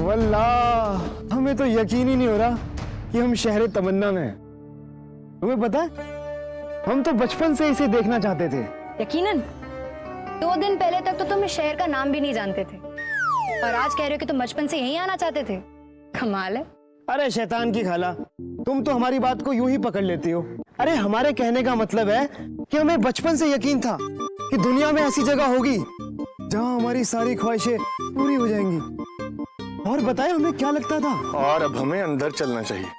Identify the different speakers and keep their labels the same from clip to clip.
Speaker 1: वल्लाह हमें तो यकीन ही नहीं हो रहा कि हम शहर तमन्ना में हैं। तुम्हें पता है हम तो बचपन से इसे देखना चाहते थे।
Speaker 2: यकीनन 2 दिन पहले तक तो तुम इस शहर का नाम भी नहीं जानते थे और आज कह रहे हो कि तुम बचपन से यहीं आना चाहते थे। कमाल है।
Speaker 1: अरे शैतान की खाला, तुम तो हमारी बात को यूं ही पकड़ लेती हो। अरे हमारे कहने का मतलब है कि हमें बचपन से यकीन था कि दुनिया में ऐसी जगह होगी जहां हमारी सारी ख्वाहिशें पूरी हो जाएंगी। और बताए हमें क्या लगता था।
Speaker 3: और अब हमें अंदर चलना चाहिए।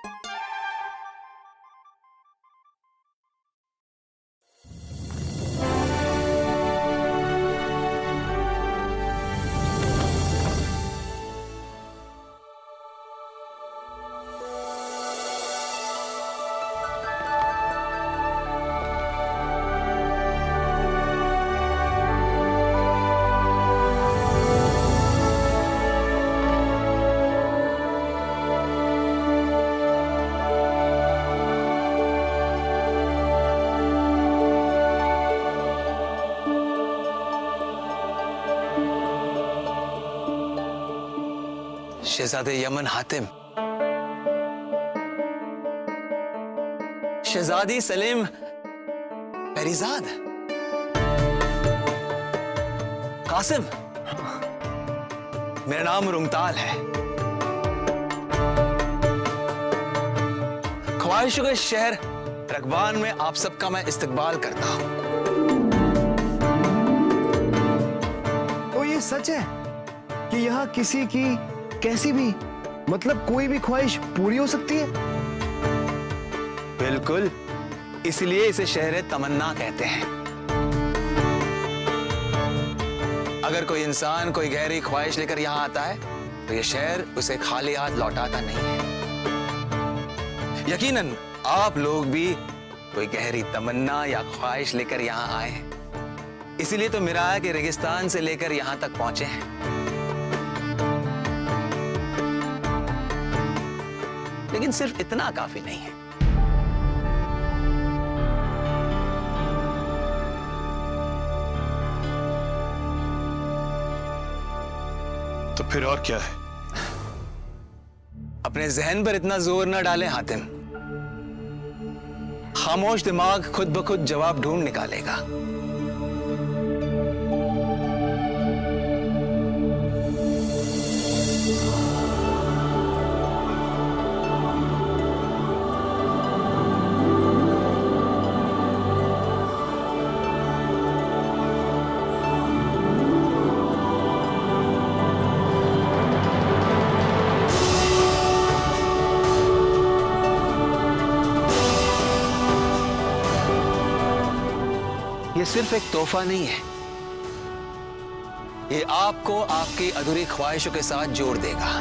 Speaker 4: शहजादे यमन हातिम, शहजादी सलीम पेरीजाद, कासिम, मेरा नाम रुंगताल है। ख्वाहिशों के शहर रगबान में आप सबका मैं इस्तकबाल करता हूं।
Speaker 1: तो ये सच है कि यहाँ किसी की कैसी भी मतलब कोई भी ख्वाहिश पूरी हो सकती है?
Speaker 4: बिल्कुल, इसलिए इसे शहर तमन्ना कहते हैं। अगर कोई इंसान कोई गहरी ख्वाहिश लेकर यहां आता है तो यह शहर उसे खाली हाथ लौटाता नहीं है। यकीनन आप लोग भी कोई गहरी तमन्ना या ख्वाहिश लेकर यहां आए हैं, इसीलिए तो मिराया के रेगिस्तान से लेकर यहां तक पहुंचे हैं। लेकिन सिर्फ इतना काफी नहीं है।
Speaker 3: तो फिर और क्या है?
Speaker 4: अपने जहन पर इतना जोर न डालें हातिम। खामोश दिमाग खुद ब खुद जवाब ढूंढ निकालेगा। ये सिर्फ एक तोहफा नहीं है, ये आपको आपकी अधूरी ख्वाहिशों के साथ जोड़ देगा।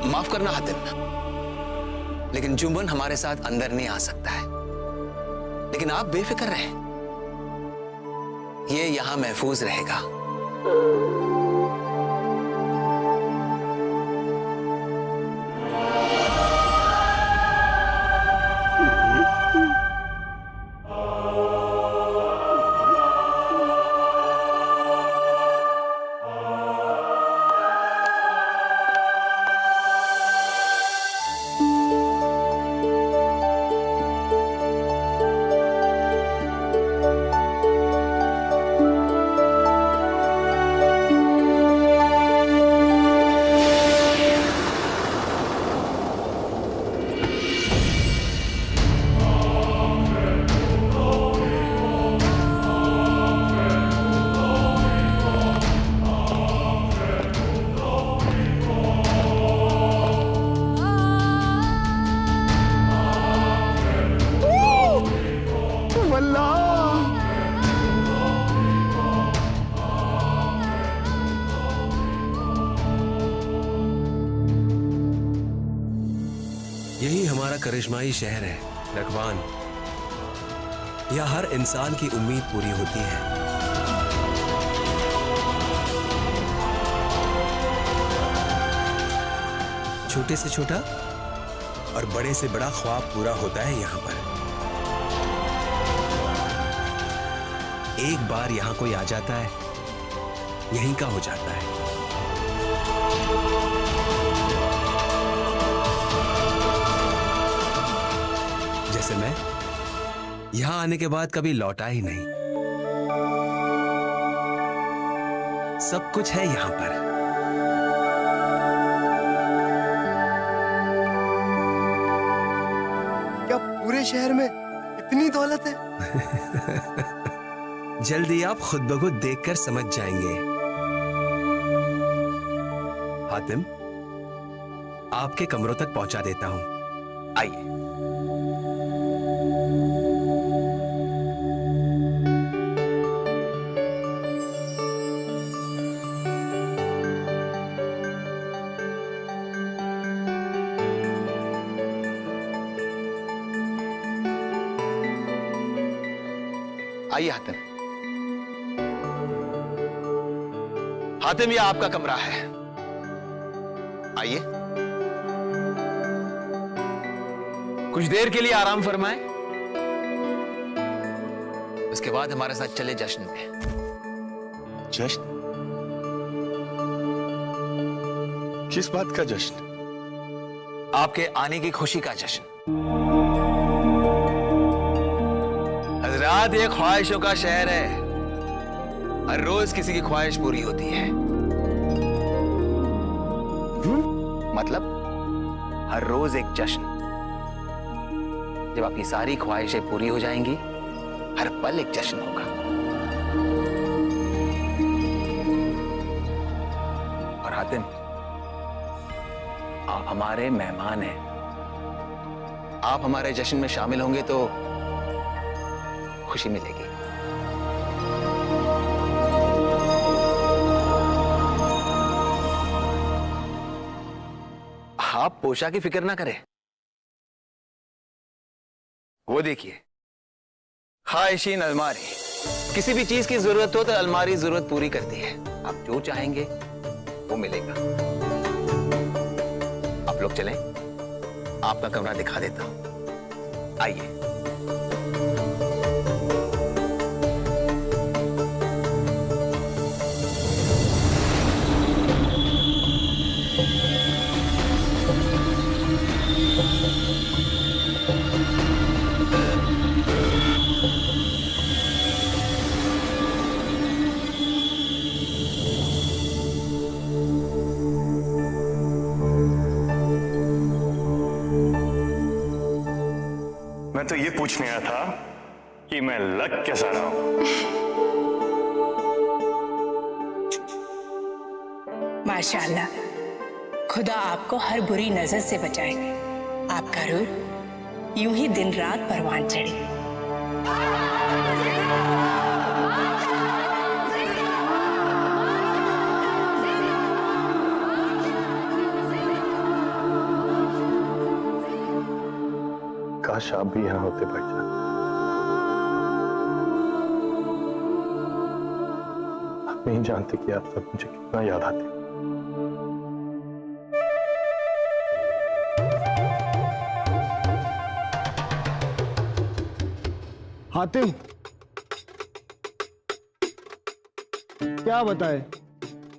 Speaker 4: माफ करना हातिम, लेकिन जुम्मन हमारे साथ अंदर नहीं आ सकता है। लेकिन आप बेफिक्र रहें, ये यहां महफूज रहेगा।
Speaker 5: यही हमारा करिश्माई शहर है रकवान। यहाँ हर इंसान की उम्मीद पूरी होती है। छोटे से छोटा और बड़े से बड़ा ख्वाब पूरा होता है यहाँ पर। एक बार यहाँ कोई आ जाता है, यहीं का हो जाता है। जैसे मैं यहां आने के बाद कभी लौटा ही नहीं। सब कुछ है यहां पर।
Speaker 1: क्या पूरे शहर में इतनी दौलत है?
Speaker 5: जल्दी आप खुद ब खुद देखकर समझ जाएंगे। हातिम, आपके कमरों तक पहुंचा देता हूं, आइए।
Speaker 4: आइए हातिम। हातिम, यह आपका कमरा है, आइए। कुछ देर के लिए आराम फरमाएं, उसके बाद हमारे साथ चले जश्न में।
Speaker 3: जश्न? किस बात का जश्न?
Speaker 4: आपके आने की खुशी का जश्न। हजरात, ये ख्वाहिशों का शहर है। हर रोज किसी की ख्वाहिश पूरी होती है। मतलब हर रोज एक जश्न। जब आपकी सारी ख्वाहिशें पूरी हो जाएंगी, हर पल एक जश्न होगा। और हातिम, आप हमारे मेहमान हैं। आप हमारे जश्न में शामिल होंगे तो खुशी मिलेगी। आप पोशा की फिक्र ना करें। वो देखिए, ख्वाहिशीन अलमारी। किसी भी चीज की जरूरत हो तो अलमारी जरूरत पूरी करती है। आप जो चाहेंगे वो मिलेगा। आप लोग चलें, आपका कमरा दिखा देता हूं, आइए।
Speaker 3: मैं तो ये पूछने आया था कि मैं लग कैसा रहा हूं।
Speaker 6: माशाल्लाह, खुदा आपको हर बुरी नजर से बचाए। आपका रूह यूं ही दिन रात परवान चढ़े।
Speaker 3: काश आप भी यहां होते भाईजान। आप नहीं जानते कि आप सब मुझे कितना याद आते।
Speaker 1: हातिम, क्या बताए,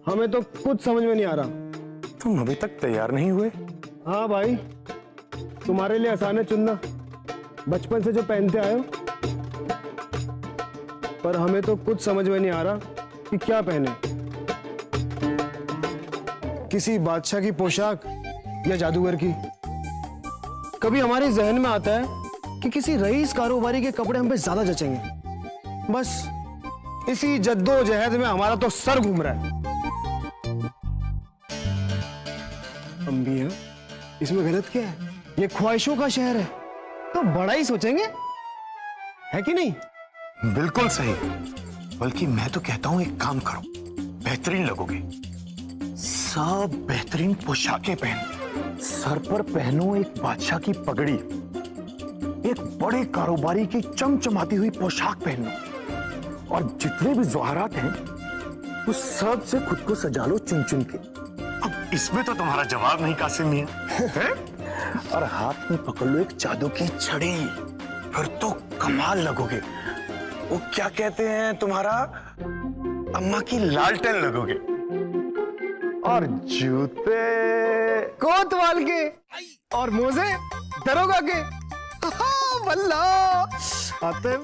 Speaker 1: हमें तो कुछ समझ में नहीं आ रहा।
Speaker 3: तुम अभी तक तैयार नहीं हुए?
Speaker 1: हाँ भाई, तुम्हारे लिए आसान है चुनना, बचपन से जो पहनते आए हो। पर हमें तो कुछ समझ में नहीं आ रहा कि क्या पहने। किसी बादशाह की पोशाक या जादूगर की। कभी हमारे जहन में आता है कि किसी रईस कारोबारी के कपड़े हम पे ज्यादा जचेंगे। बस इसी जद्दोजहद में हमारा तो सर घूम रहा है। हम भी हैं, इसमें गलत क्या है? ये ख्वाहिशों का शहर है तो बड़ा ही सोचेंगे, है कि नहीं?
Speaker 3: बिल्कुल सही। बल्कि मैं तो कहता हूं एक काम करो, बेहतरीन लगोगे। सब बेहतरीन पोशाकें पहन,
Speaker 7: सर पर पहनो एक बादशाह की पगड़ी, एक बड़े कारोबारी की चमचमाती हुई पोशाक पहन लो और जितने भी जवाहरात हैं वो सब से खुद को सजा लो चुन चुन के।
Speaker 3: अब इसमें तो तुम्हारा जवाब नहीं कासिम मियां, हैं?
Speaker 7: और हाथ में पकड़ लो एक जादू की छड़ी, फिर तो कमाल लगोगे। वो क्या कहते हैं, तुम्हारा अम्मा की लालटेन लगोगे। और जूते
Speaker 1: कोतवाल के और मोजे दरोगा के। बल्ला आते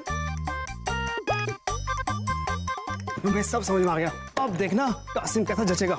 Speaker 1: तुम्हें सब समझ में आ गया। अब देखना कासिम कैसा जचेगा।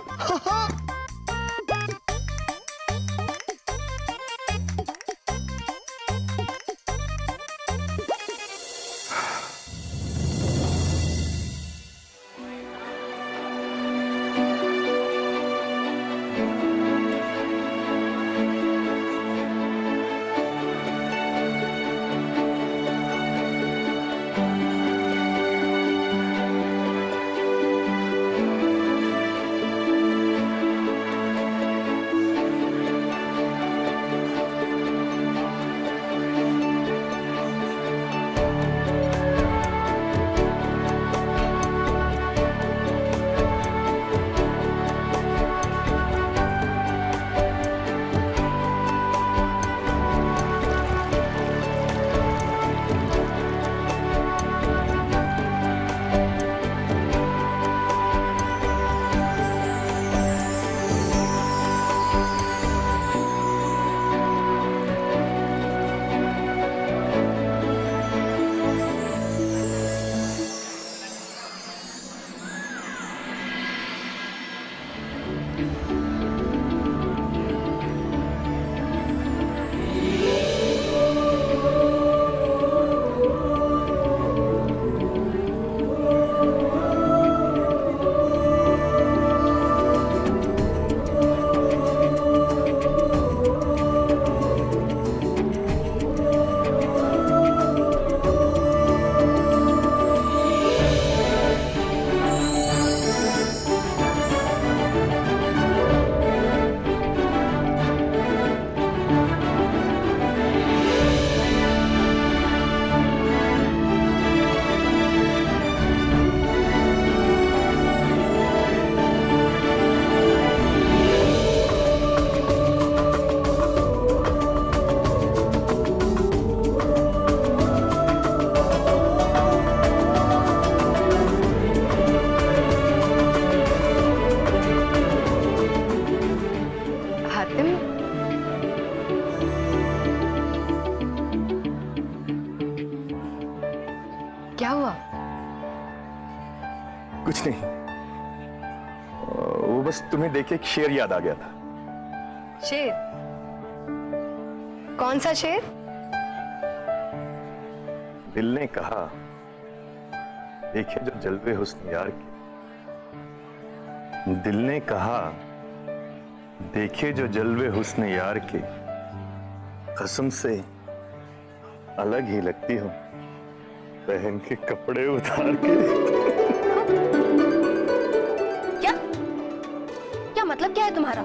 Speaker 2: क्या हुआ?
Speaker 7: कुछ नहीं, वो बस तुम्हें देख के एक शेर याद आ गया था।
Speaker 2: शेर? कौन सा शेर?
Speaker 7: दिल ने कहा, देखे जो जलवे हुस्न यार के। दिल ने कहा, देखे जो जलवे हुस्न यार के, कसम से अलग ही लगती हो पहन के कपड़े उतार के।
Speaker 2: क्या क्या मतलब क्या है तुम्हारा?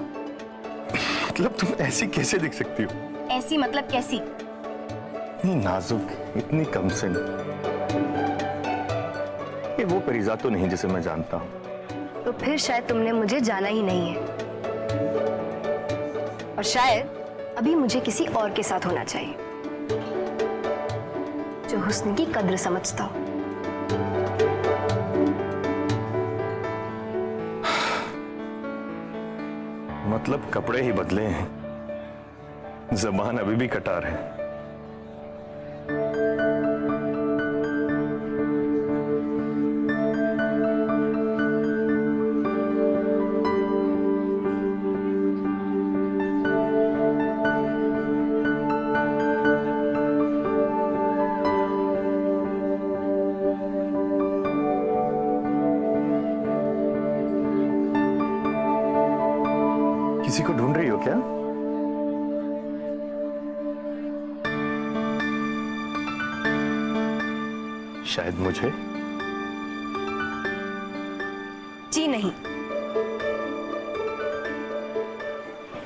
Speaker 7: मतलब तुम ऐसी कैसे दिख सकती हो?
Speaker 2: ऐसी मतलब कैसी?
Speaker 7: इतनी नाजुक, इतनी कमसिन। ये वो परिजा तो नहीं जिसे मैं जानता हूं।
Speaker 2: तो फिर शायद तुमने मुझे जाना ही नहीं है, और शायद अभी मुझे किसी और के साथ होना चाहिए जो हुस्न की कद्र समझता हो।
Speaker 7: मतलब कपड़े ही बदले हैं, ज़बान अभी भी कटार है। किसी को ढूंढ रही हो क्या? शायद मुझे?
Speaker 2: जी नहीं।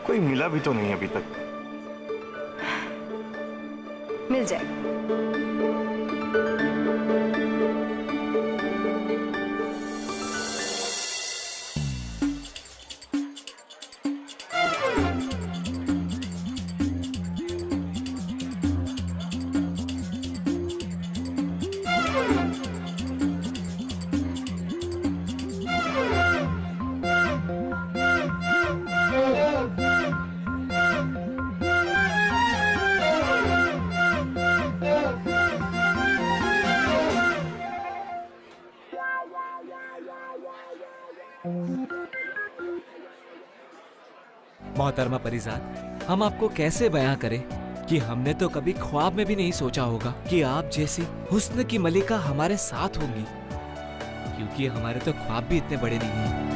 Speaker 3: कोई मिला भी तो नहीं अभी तक।
Speaker 2: मिल जाएगा।
Speaker 8: मोहतरमा परिजात, हम आपको कैसे बयां करें कि हमने तो कभी ख्वाब में भी नहीं सोचा होगा कि आप जैसी हुस्न की मलिका हमारे साथ होंगी, क्योंकि हमारे तो ख्वाब भी इतने बड़े नहीं हैं।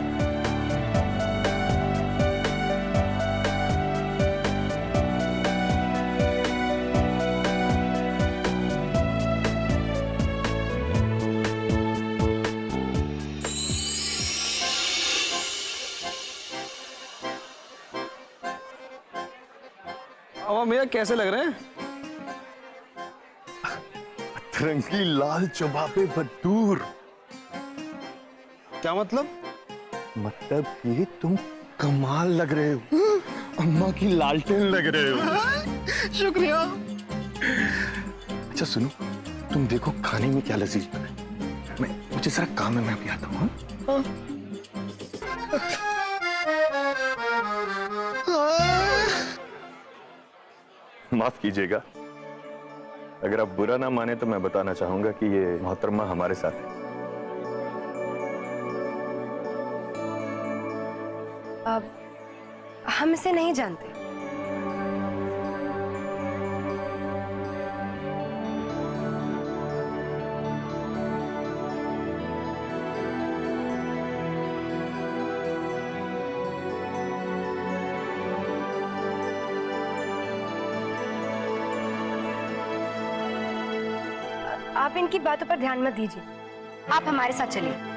Speaker 1: भैया कैसे लग रहे हैं?
Speaker 7: अतरंगी लाल चुबाबे बदूर।
Speaker 1: क्या मतलब?
Speaker 7: मतलब कि तुम कमाल लग रहे हो, अम्मा की लालटेन लग रहे हो।
Speaker 1: शुक्रिया।
Speaker 7: अच्छा सुनो, तुम देखो खाने में क्या लजीज बना है। मुझे जरा काम है, मैं अभी आता हूँ।
Speaker 3: माफ कीजिएगा, अगर आप बुरा ना माने तो मैं बताना चाहूंगा कि ये मोहतरमा हमारे साथ है।
Speaker 2: अब हम इसे नहीं जानते। आप इनकी बातों पर ध्यान मत दीजिए, आप हमारे साथ चलिए।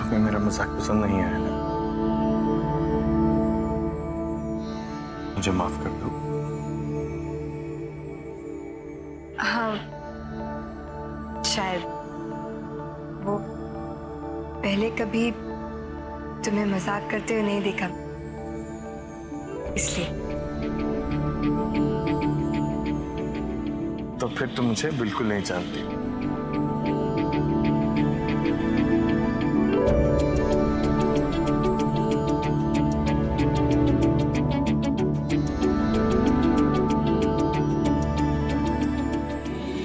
Speaker 7: तुम्हें मेरा मजाक पसंद नहीं आया ना? मुझे माफ कर दो।
Speaker 2: हाँ, शायद वो पहले कभी तुम्हें मजाक करते हुए नहीं देखा, इसलिए।
Speaker 7: तो फिर तुम मुझे बिल्कुल नहीं जानती।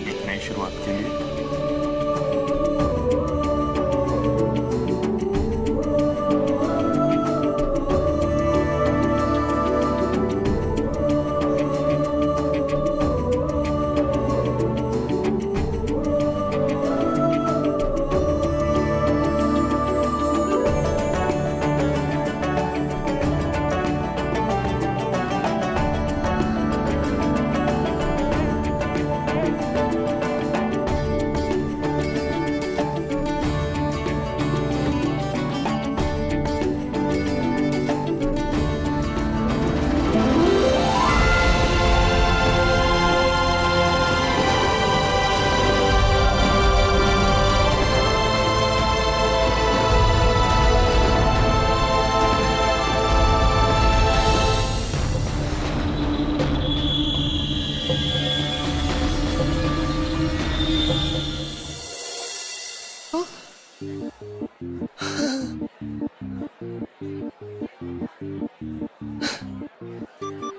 Speaker 7: एक नई शुरुआत के लिए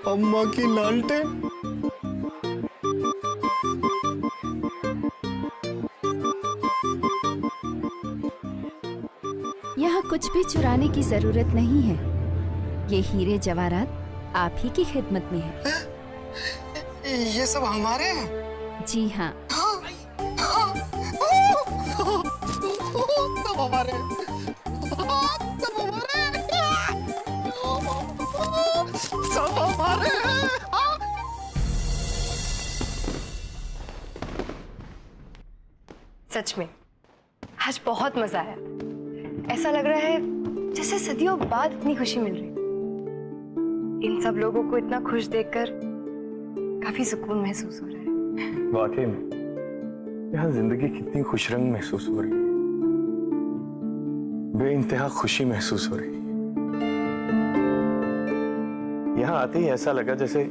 Speaker 1: अम्मा की लालटेन।
Speaker 9: यहाँ कुछ भी चुराने की जरूरत नहीं है। ये हीरे जवाहरात आप ही की खिदमत में है।
Speaker 1: ये सब हमारे हैं?
Speaker 9: जी हाँ।
Speaker 1: सब हमारे हैं। सब हमारे हैं।
Speaker 2: सच में आज बहुत मजा आया। ऐसा लग रहा है जैसे सदियों बाद इतनी खुशी मिल रही। इन सब लोगों को इतना खुश देखकर काफी सुकून महसूस हो रहा है।
Speaker 7: वाकई में यहाँ जिंदगी कितनी खुशरंग महसूस हो रही है। बेइंतहा खुशी महसूस हो रही है। यहाँ आते ही ऐसा लगा जैसे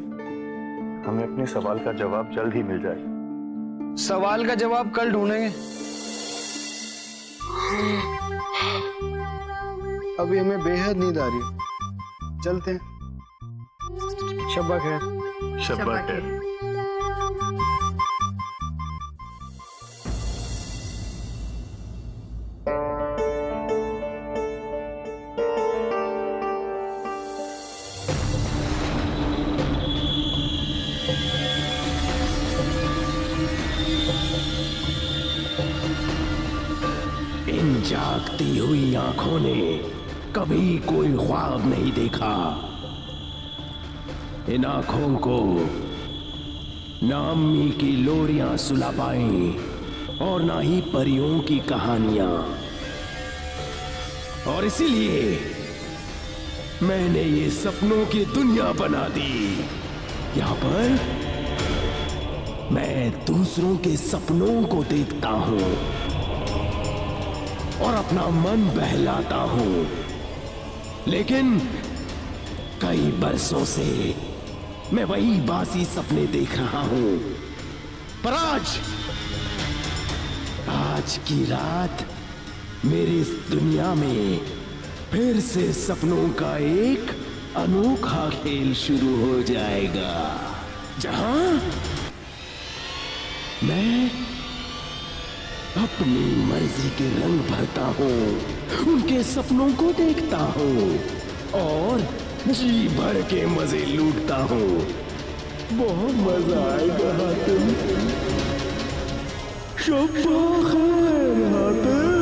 Speaker 7: हमें अपने सवाल का जवाब जल्द ही मिल जाए।
Speaker 1: सवाल का जवाब कल ढूंढेंगे। अभी हमें बेहद नींद आ रही है, चलते हैं। शब्बा खैर।
Speaker 7: शब्बा खैर।
Speaker 10: इन जागती हुई आंखों ने कभी कोई ख्वाब नहीं देखा। इन आंखों को ना अम्मी की लोरियां सुला पाई और ना ही परियों की कहानियां। और इसीलिए मैंने ये सपनों की दुनिया बना दी। यहां पर मैं दूसरों के सपनों को देखता हूं और अपना मन बहलाता हूं। लेकिन कई बरसों से मैं वही बासी सपने देख रहा हूं। पर आज की रात मेरी इस दुनिया में फिर से सपनों का एक अनोखा खेल शुरू हो जाएगा, जहां मैं अपनी मर्जी के रंग भरता हूँ, उनके सपनों को देखता हूँ और जी भर के मजे लूटता हूँ। बहुत मजा आएगा हातिम। शब्बा खैर हातिम।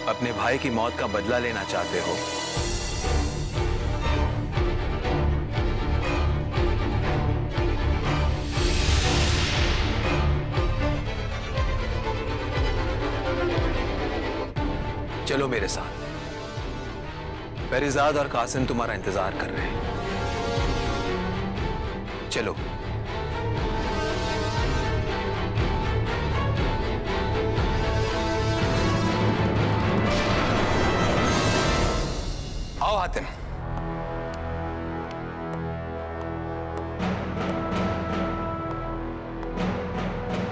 Speaker 4: अपने भाई की मौत का बदला लेना चाहते हो चलो मेरे साथ। पेरिजाद और कासिम तुम्हारा इंतजार कर रहे हैं। चलो। आओ हातिम।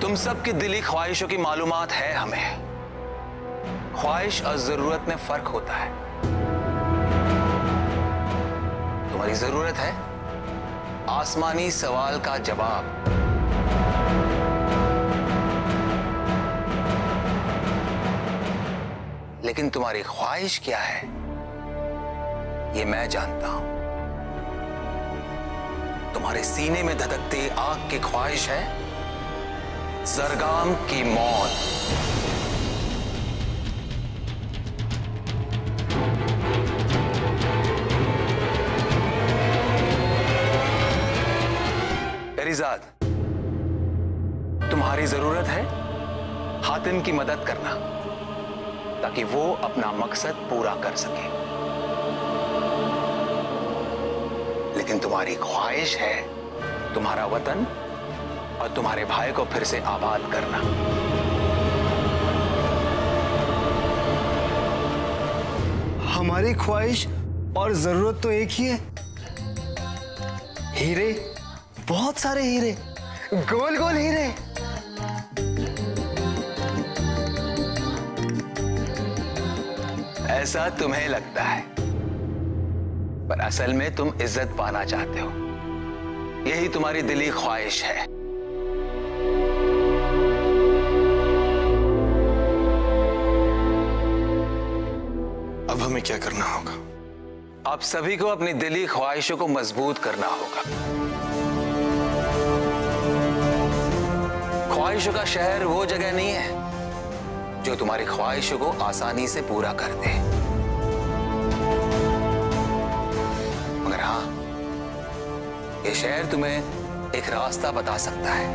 Speaker 4: तुम सबकी दिली ख्वाहिशों की मालूमात है हमें। ख्वाहिश और जरूरत में फर्क होता है। तुम्हारी जरूरत है आसमानी सवाल का जवाब। लेकिन तुम्हारी ख्वाहिश क्या है ये मैं जानता हूं। तुम्हारे सीने में धधकती आग की ख्वाहिश है जरगाम की मौत। पेरिजाद, तुम्हारी जरूरत है हातिम की मदद करना ताकि वो अपना मकसद पूरा कर सके। लेकिन तुम्हारी ख्वाहिश है तुम्हारा वतन और तुम्हारे भाई को फिर से आबाद करना।
Speaker 1: हमारी ख्वाहिश और जरूरत तो एक ही है, हीरे, बहुत सारे हीरे, गोल गोल हीरे।
Speaker 4: ऐसा तुम्हें लगता है, पर असल में तुम इज्जत पाना चाहते हो। यही तुम्हारी दिली ख्वाहिश है।
Speaker 7: अब हमें क्या करना होगा?
Speaker 4: आप सभी को अपनी दिली ख्वाहिशों को मजबूत करना होगा। ख्वाहिशों का शहर वो जगह नहीं है जो तुम्हारी ख्वाहिशों को आसानी से पूरा कर दे। मगर हां, ये शहर तुम्हें एक रास्ता बता सकता है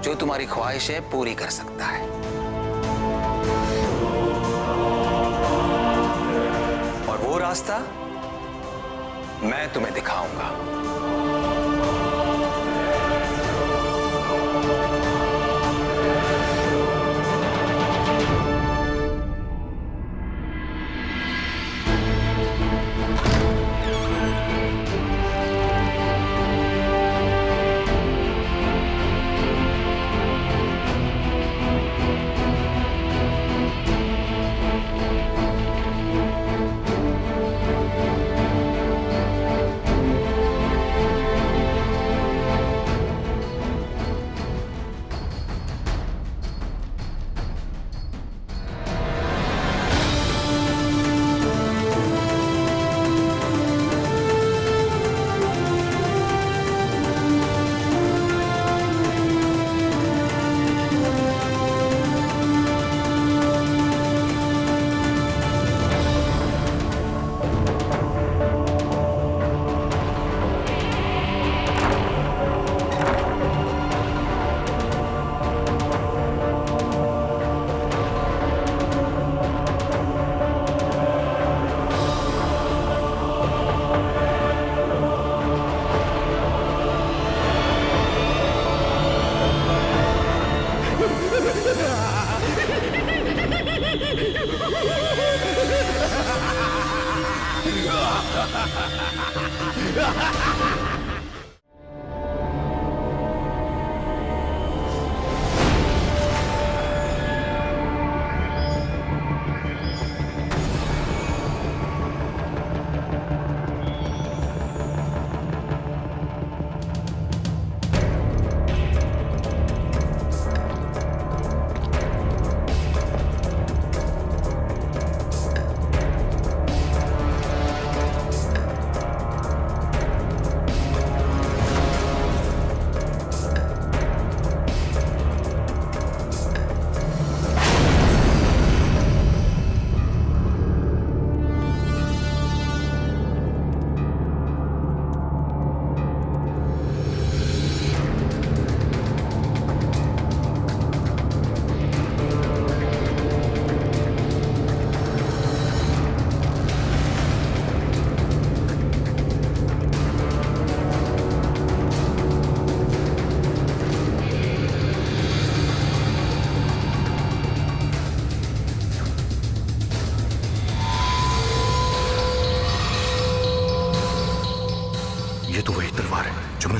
Speaker 4: जो तुम्हारी ख्वाहिशें पूरी कर सकता है। और वो रास्ता मैं तुम्हें दिखाऊंगा।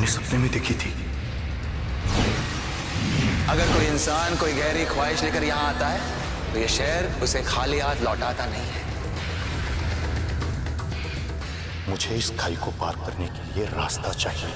Speaker 7: मैंने सपने में देखी थी।
Speaker 4: अगर कोई इंसान कोई गहरी ख्वाहिश लेकर यहाँ आता है तो ये शहर उसे खाली हाथ लौटाता नहीं है।
Speaker 7: मुझे इस खाई को पार करने के लिए रास्ता चाहिए।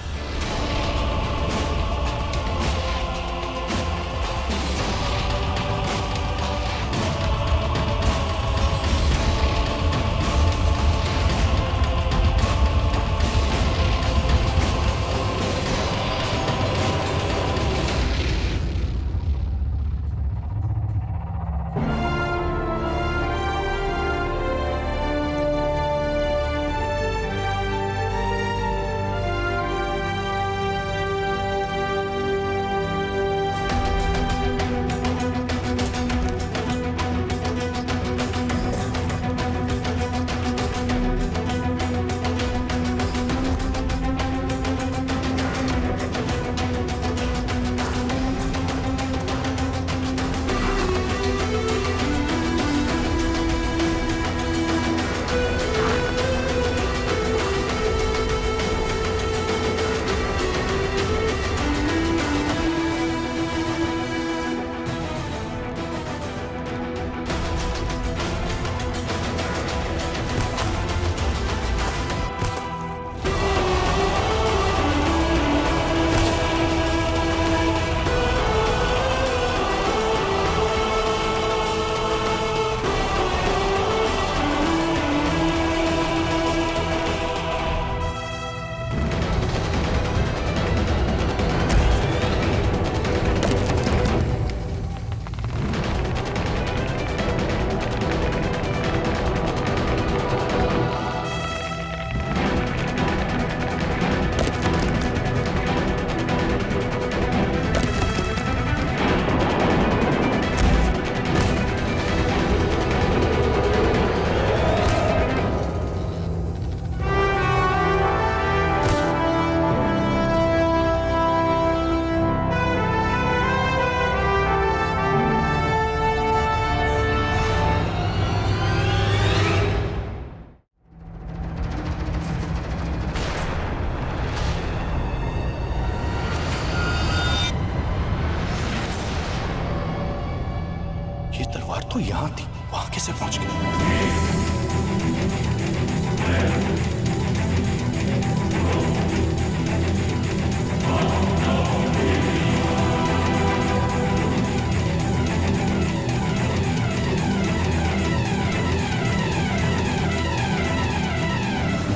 Speaker 7: ये तलवार तो यहां थी, वहां कैसे पहुंच गई?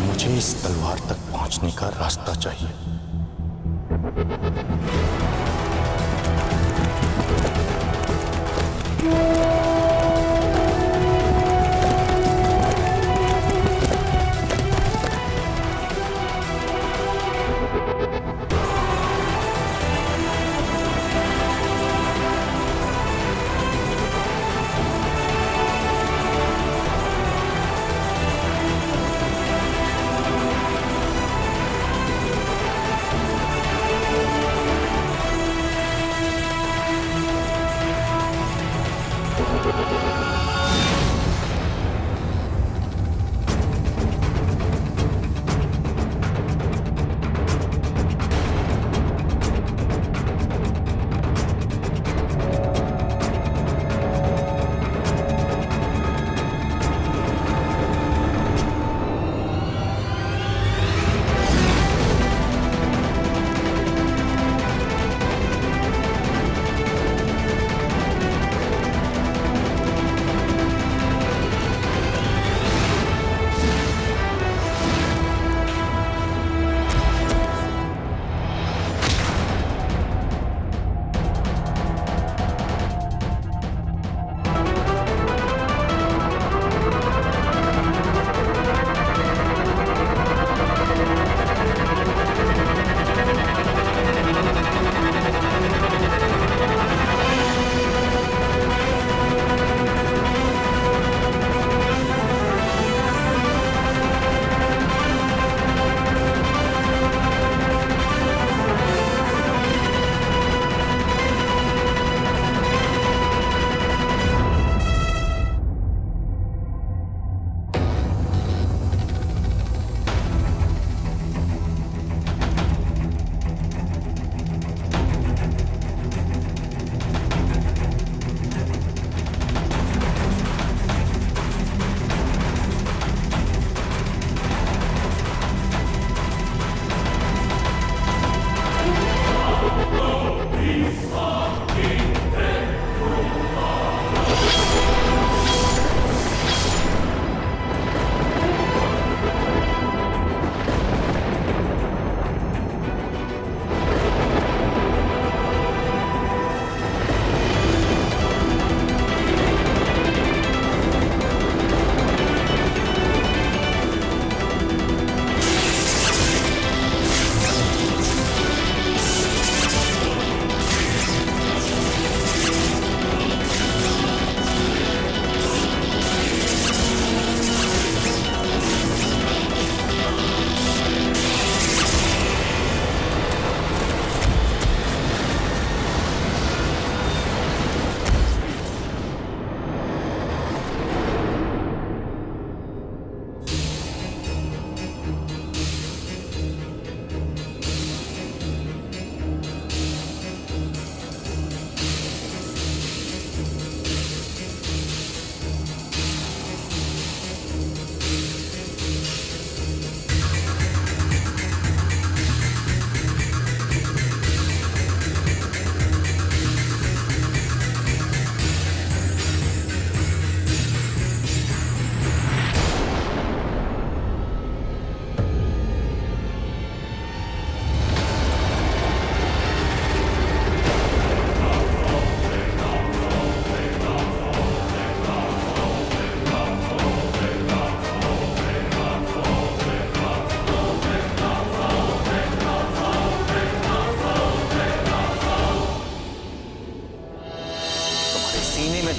Speaker 7: मुझे इस तलवार तक पहुंचने का रास्ता चाहिए।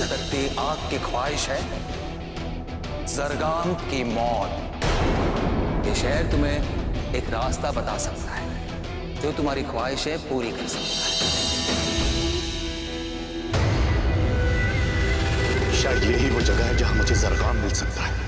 Speaker 4: धधकती आग की ख्वाहिश है जरगाम की मौत। ये शहर तुम्हें एक रास्ता बता सकता है जो तुम्हारी ख्वाहिशें पूरी कर सकता है।
Speaker 7: शायद यही वो जगह है जहां मुझे जरगाम मिल सकता है।